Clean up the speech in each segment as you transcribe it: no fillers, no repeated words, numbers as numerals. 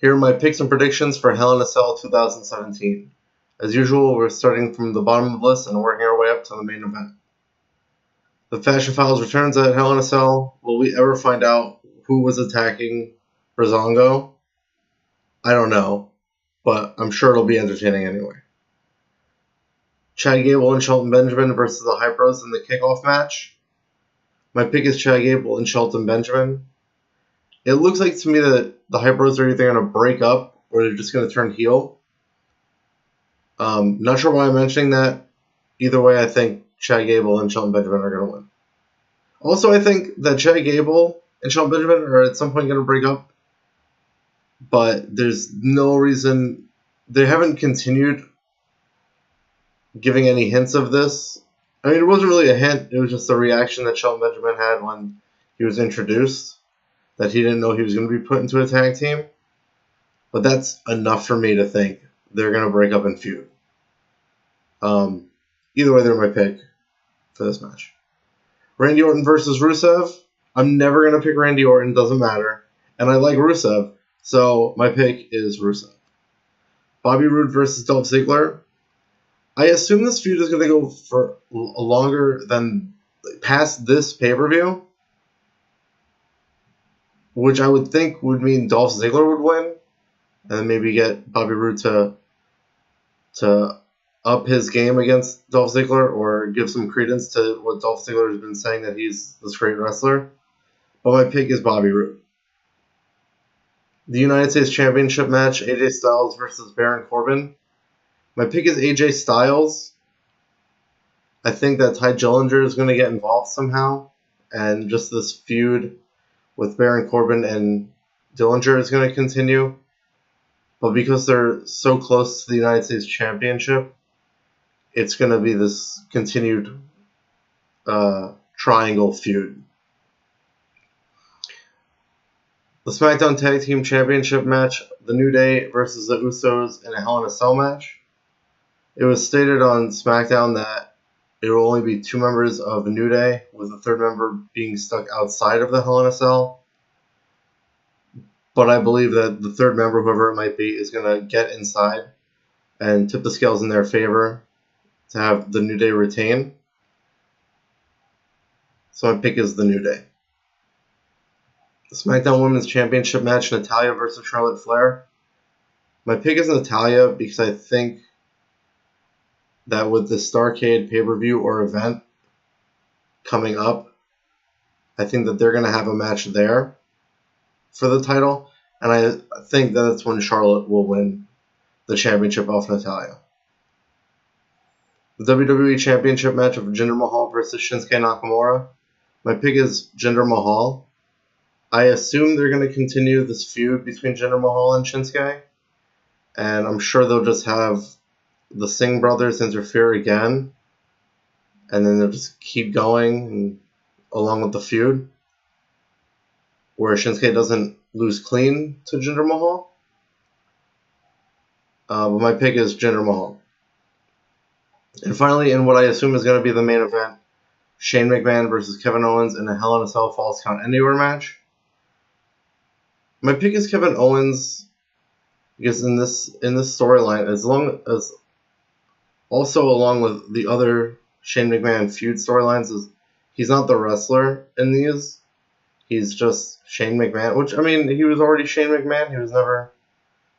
Here are my picks and predictions for Hell in a Cell 2017. As usual, we're starting from the bottom of the list and working our way up to the main event. The Fashion Files returns at Hell in a Cell. Will we ever find out who was attacking Breezango? I don't know, but I'm sure it'll be entertaining anyway. Chad Gable and Shelton Benjamin versus the Hype Bros in the kickoff match. My pick is Chad Gable and Shelton Benjamin. It looks like to me that the Hype Bros are either going to break up or they're just going to turn heel. Not sure why I'm mentioning that. Either way, I think Chad Gable and Shelton Benjamin are going to win. Also, I think that Chad Gable and Shelton Benjamin are at some point going to break up. But there's no reason. They haven't continued giving any hints of this. I mean, it wasn't really a hint. It was just a reaction that Shelton Benjamin had when he was introduced, that he didn't know he was going to be put into a tag team. But that's enough for me to think they're going to break up and feud. Either way, they're my pick for this match. Randy Orton versus Rusev. I'm never going to pick Randy Orton. Doesn't matter. And I like Rusev. So my pick is Rusev. Bobby Roode versus Dolph Ziggler. I assume this feud is going to go for longer than past this pay-per-view, which I would think would mean Dolph Ziggler would win, and then maybe get Bobby Roode to up his game against Dolph Ziggler or give some credence to what Dolph Ziggler has been saying, that he's this great wrestler. But my pick is Bobby Roode. The United States Championship match, AJ Styles versus Baron Corbin. My pick is AJ Styles. I think that Ty Dillinger is going to get involved somehow, and just this feud with Baron Corbin and Dillinger is going to continue. But because they're so close to the United States Championship, it's going to be this continued triangle feud. The SmackDown Tag Team Championship match, The New Day versus the Usos in a Hell in a Cell match. It was stated on SmackDown that it will only be 2 members of the New Day, with the third member being stuck outside of the Hell in a Cell. But I believe that the third member, whoever it might be, is going to get inside and tip the scales in their favor to have the New Day retain. So my pick is the New Day. The SmackDown Women's Championship match, Natalya versus Charlotte Flair. My pick is Natalya because I think that with the Starrcade pay-per-view or event coming up, I think that they're going to have a match there for the title, and I think that's when Charlotte will win the championship off Natalya. The WWE Championship match of Jinder Mahal versus Shinsuke Nakamura. My pick is Jinder Mahal. I assume they're going to continue this feud between Jinder Mahal and Shinsuke, and I'm sure they'll just have the Singh brothers interfere again, and then they'll just keep going and, along with the feud, where Shinsuke doesn't lose clean to Jinder Mahal. But my pick is Jinder Mahal. And finally, in what I assume is going to be the main event, Shane McMahon versus Kevin Owens in a Hell in a Cell Falls Count Anywhere match. My pick is Kevin Owens because in this storyline, along with the other Shane McMahon feud storylines, is he's not the wrestler in these. He's just Shane McMahon, which, I mean, he was already Shane McMahon. He was never...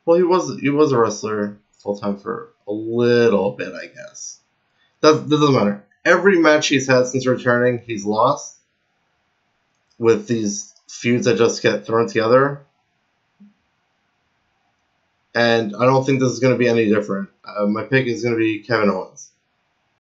Well, he was a wrestler full-time for a little bit, I guess. That doesn't matter. Every match he's had since returning, he's lost with these feuds that just get thrown together. And I don't think this is going to be any different. My pick is going to be Kevin Owens.